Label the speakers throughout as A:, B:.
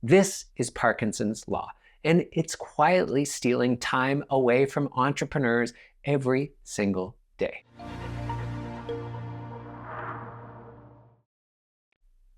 A: This is Parkinson's law, and it's quietly stealing time away from entrepreneurs every single day.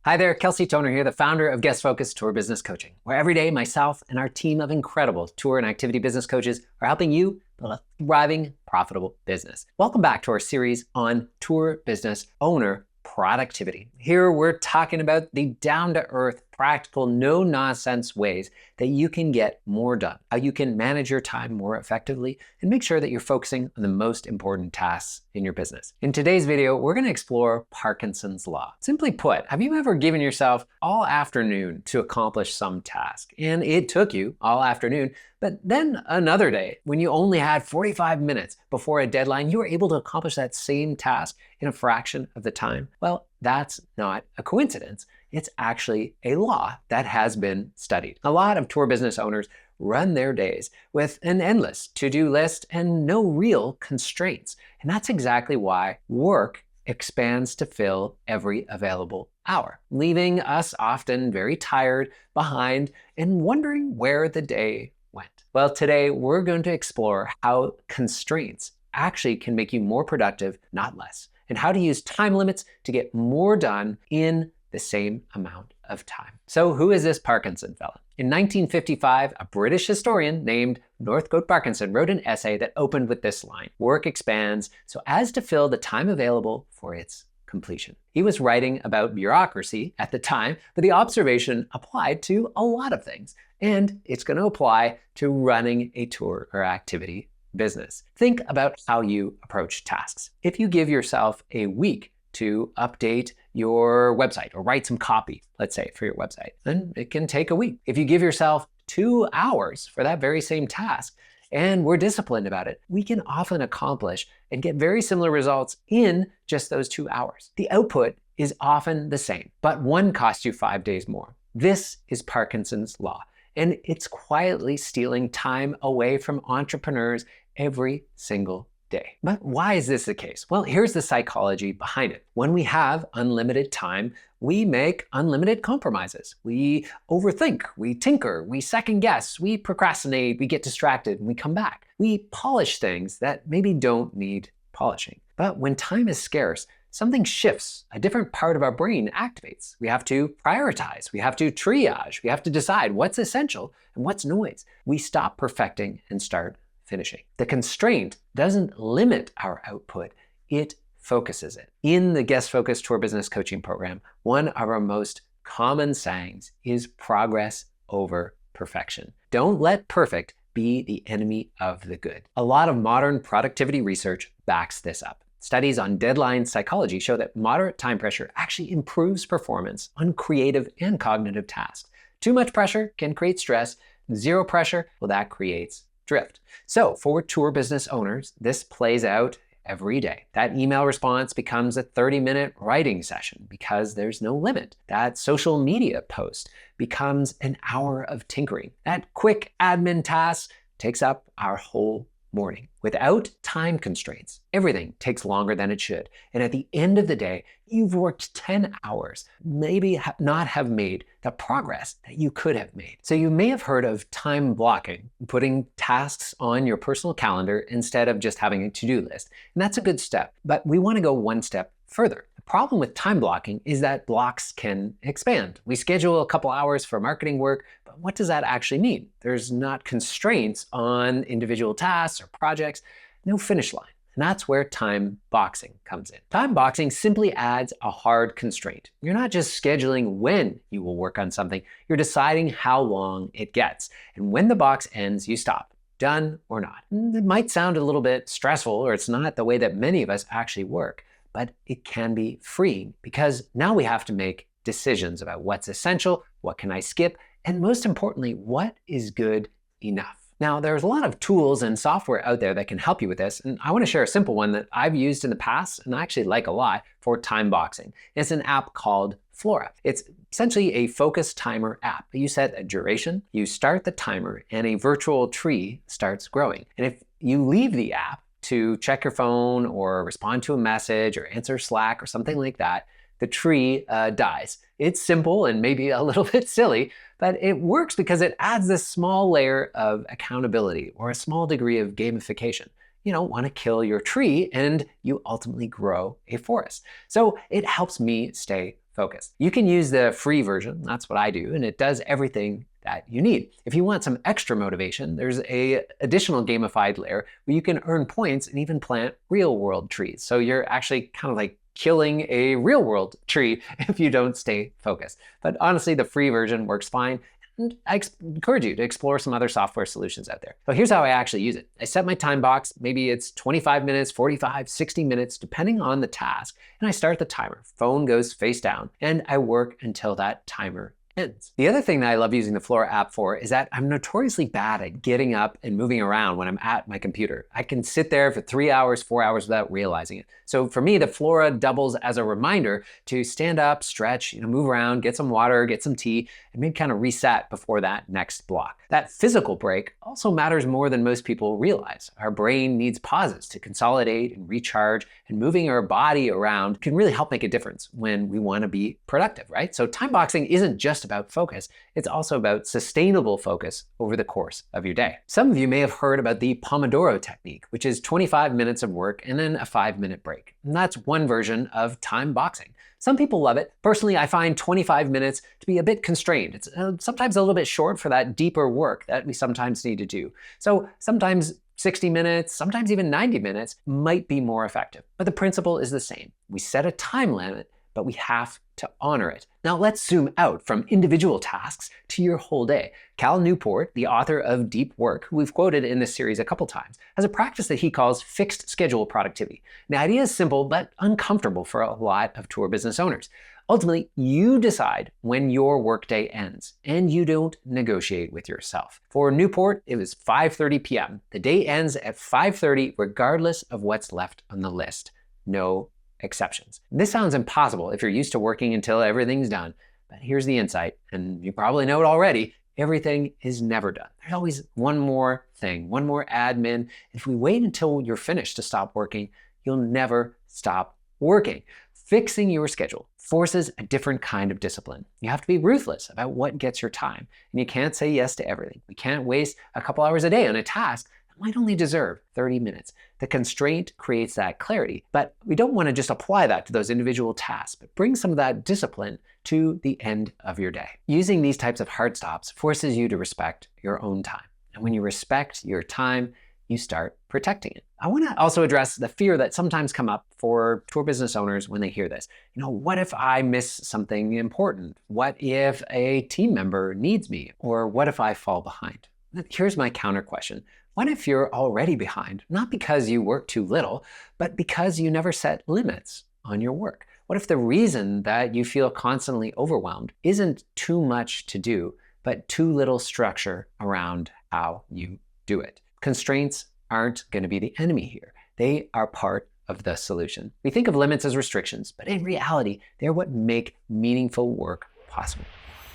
A: Hi there, Kelsey Toner here, the founder of Guest Focused Tour Business Coaching, where every day myself and our team of incredible tour and activity business coaches are helping you build a thriving, profitable business. Welcome back to our series on tour business owner productivity. Here we're talking about the down-to-earth, practical, no-nonsense ways that you can get more done, how you can manage your time more effectively, and make sure that you're focusing on the most important tasks in your business. In today's video, we're going to explore Parkinson's law. Simply put, have you ever given yourself all afternoon to accomplish some task, and it took you all afternoon, but then another day, when you only had 45 minutes before a deadline, you were able to accomplish that same task in a fraction of the time? Well, that's not a coincidence. It's actually a law that has been studied. A lot of tour business owners run their days with an endless to-do list and no real constraints. And that's exactly why work expands to fill every available hour, leaving us often very tired, behind, and wondering where the day went. Well, today we're going to explore how constraints actually can make you more productive, not less, and how to use time limits to get more done in the same amount of time. So who is this Parkinson fella? In 1955, a British historian named Northcote Parkinson wrote an essay that opened with this line: "Work expands so as to fill the time available for its completion." He was writing about bureaucracy at the time, but the observation applied to a lot of things, and it's going to apply to running a tour or activity business. Think about how you approach tasks. If you give yourself a week to update your website or write some copy, let's say, for your website, then it can take a week. If you give yourself 2 hours for that very same task, and we're disciplined about it, we can often accomplish and get very similar results in just those 2 hours. The output is often the same, but one costs you 5 days more. This is Parkinson's law, and it's quietly stealing time away from entrepreneurs every single day. But why is this the case? Well, here's the psychology behind it. When we have unlimited time, we make unlimited compromises. We overthink, we tinker, we second guess, we procrastinate, we get distracted, and we come back. We polish things that maybe don't need polishing. But when time is scarce, something shifts. A different part of our brain activates. We have to prioritize, we have to triage, we have to decide what's essential and what's noise. We stop perfecting and start finishing. The constraint doesn't limit our output, it focuses it. In the Guest Focused Tour Business Coaching Program, one of our most common sayings is progress over perfection. Don't let perfect be the enemy of the good. A lot of modern productivity research backs this up. Studies on deadline psychology show that moderate time pressure actually improves performance on creative and cognitive tasks. Too much pressure can create stress. Zero pressure, well, that creates drift. So for tour business owners, this plays out every day. That email response becomes a 30-minute writing session because there's no limit. That social media post becomes an hour of tinkering. That quick admin task takes up our whole morning. Without time constraints, everything takes longer than it should. And at the end of the day, you've worked 10 hours, maybe not have made the progress that you could have made. So you may have heard of time blocking, putting tasks on your personal calendar instead of just having a to-do list. And that's a good step, but we want to go one step further. The problem with time blocking is that blocks can expand. We schedule a couple hours for marketing work, but what does that actually mean? There's not constraints on individual tasks or projects, no finish line. And that's where time boxing comes in. Time boxing simply adds a hard constraint. You're not just scheduling when you will work on something, you're deciding how long it gets. And when the box ends, you stop. Done or not. It might sound a little bit stressful, or it's not the way that many of us actually work, but it can be freeing because now we have to make decisions about what's essential, what can I skip, and most importantly, what is good enough. Now, there's a lot of tools and software out there that can help you with this, and I want to share a simple one that I've used in the past and I actually like a lot for time boxing. It's an app called Flora. It's essentially a focus timer app. You set a duration, you start the timer, and a virtual tree starts growing. And if you leave the app to check your phone or respond to a message or answer Slack or something like that, the tree dies. It's simple and maybe a little bit silly, But it works because it adds this small layer of accountability or a small degree of gamification. You don't want to kill your tree and you ultimately grow a forest. So it helps me stay focused. You can use the free version, that's what I do, and it does everything that you need. If you want some extra motivation, there's an additional gamified layer where you can earn points and even plant real world trees. So you're actually kind of like killing a real world tree if you don't stay focused. But honestly, the free version works fine. And I encourage you to explore some other software solutions out there. So here's how I actually use it. I set my time box, maybe it's 25 minutes, 45, 60 minutes, depending on the task, and I start the timer. Phone goes face down, and I work until that timer ends. The other thing that I love using the Flora app for is that I'm notoriously bad at getting up and moving around when I'm at my computer. I can sit there for 3 hours, 4 hours without realizing it. So for me, the Flora doubles as a reminder to stand up, stretch, move around, get some water, get some tea, and maybe kind of reset before that next block. That physical break also matters more than most people realize. Our brain needs pauses to consolidate and recharge, and moving our body around can really help make a difference when we want to be productive, right? So time boxing isn't just about focus, it's also about sustainable focus over the course of your day. Some of you may have heard about the Pomodoro technique, which is 25 minutes of work and then a 5-minute break. And that's one version of time boxing. Some people love it. Personally, I find 25 minutes to be a bit constrained. It's sometimes a little bit short for that deeper work that we sometimes need to do. So sometimes 60 minutes, sometimes even 90 minutes might be more effective. But the principle is the same. We set a time limit, but we have to honor it. Now let's zoom out from individual tasks to your whole day. Cal Newport, the author of Deep Work, who we've quoted in this series a couple times, has a practice that he calls fixed schedule productivity. The idea is simple but uncomfortable for a lot of tour business owners. Ultimately, you decide when your workday ends, and you don't negotiate with yourself. For Newport, it was 5:30 p.m. The day ends at 5:30 regardless of what's left on the list. No exceptions. This sounds impossible if you're used to working until everything's done, but here's the insight, and you probably know it already. Everything is never done. There's always one more thing, one more admin. If we wait until you're finished to stop working, you'll never stop working. Fixing your schedule forces a different kind of discipline. You have to be ruthless about what gets your time, and you can't say yes to everything. We can't waste a couple hours a day on a task that might only deserve 30 minutes. The constraint creates that clarity, but we don't want to just apply that to those individual tasks, but bring some of that discipline to the end of your day. Using these types of hard stops forces you to respect your own time. And when you respect your time, you start protecting it. I want to also address the fear that sometimes come up for tour business owners when they hear this. What if I miss something important? What if a team member needs me? Or what if I fall behind? Here's my counter question. What if you're already behind? Not because you work too little, but because you never set limits on your work. What if the reason that you feel constantly overwhelmed isn't too much to do, but too little structure around how you do it? Constraints aren't going to be the enemy here. They are part of the solution. We think of limits as restrictions, but in reality, they're what make meaningful work possible.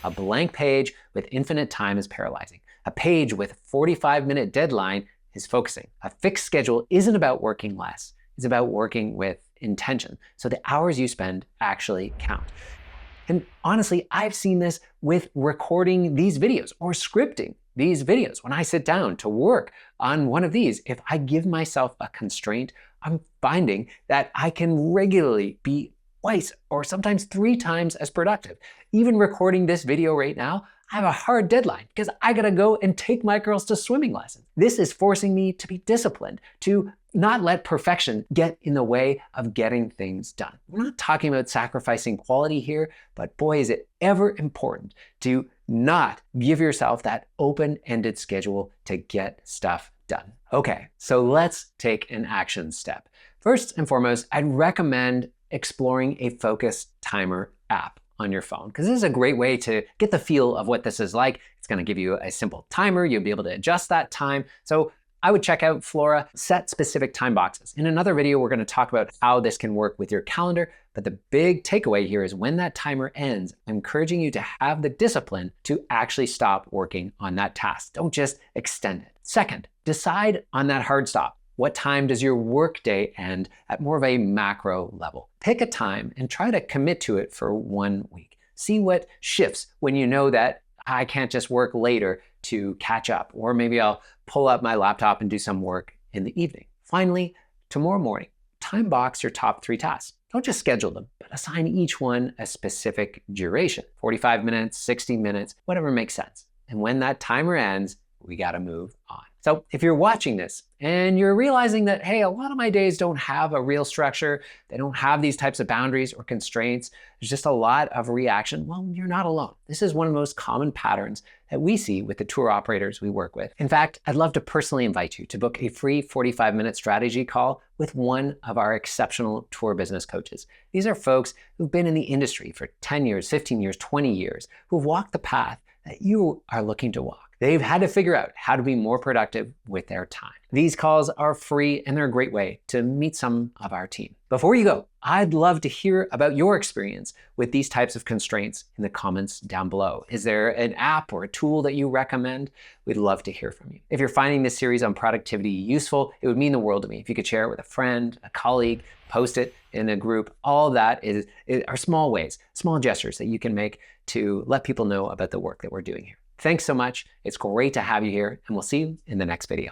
A: A blank page with infinite time is paralyzing. A page with a 45-minute deadline is focusing. A fixed schedule isn't about working less. It's about working with intention. So the hours you spend actually count. And honestly, I've seen this with recording these videos or scripting these videos. When I sit down to work on one of these, if I give myself a constraint, I'm finding that I can regularly be twice or sometimes 3 times as productive. Even recording this video right now, I have a hard deadline because I gotta go and take my girls to swimming lessons. This is forcing me to be disciplined, to not let perfection get in the way of getting things done. We're not talking about sacrificing quality here, but boy, is it ever important to not give yourself that open-ended schedule to get stuff done. Okay, so let's take an action step. First and foremost, I'd recommend exploring a focus timer app on your phone, because this is a great way to get the feel of what this is like. It's going to give you a simple timer. You'll be able to adjust that time. So I would check out Flora, set specific time boxes. In another video, we're going to talk about how this can work with your calendar. But the big takeaway here is when that timer ends, I'm encouraging you to have the discipline to actually stop working on that task. Don't just extend it. Second, decide on that hard stop. What time does your workday end at more of a macro level? Pick a time and try to commit to it for 1 week. See what shifts when you know that I can't just work later to catch up, or maybe I'll pull up my laptop and do some work in the evening. Finally, tomorrow morning, time box your top 3 tasks. Don't just schedule them, but assign each one a specific duration, 45 minutes, 60 minutes, whatever makes sense. And when that timer ends, we gotta move on. So if you're watching this and you're realizing that, hey, a lot of my days don't have a real structure, they don't have these types of boundaries or constraints, there's just a lot of reaction, well, you're not alone. This is one of the most common patterns that we see with the tour operators we work with. In fact, I'd love to personally invite you to book a free 45-minute strategy call with one of our exceptional tour business coaches. These are folks who've been in the industry for 10 years, 15 years, 20 years, who've walked the path that you are looking to walk. They've had to figure out how to be more productive with their time. These calls are free and they're a great way to meet some of our team. Before you go, I'd love to hear about your experience with these types of constraints in the comments down below. Is there an app or a tool that you recommend? We'd love to hear from you. If you're finding this series on productivity useful, it would mean the world to me if you could share it with a friend, a colleague, post it in a group. All of that are small ways, small gestures that you can make to let people know about the work that we're doing here. Thanks so much. It's great to have you here, and we'll see you in the next video.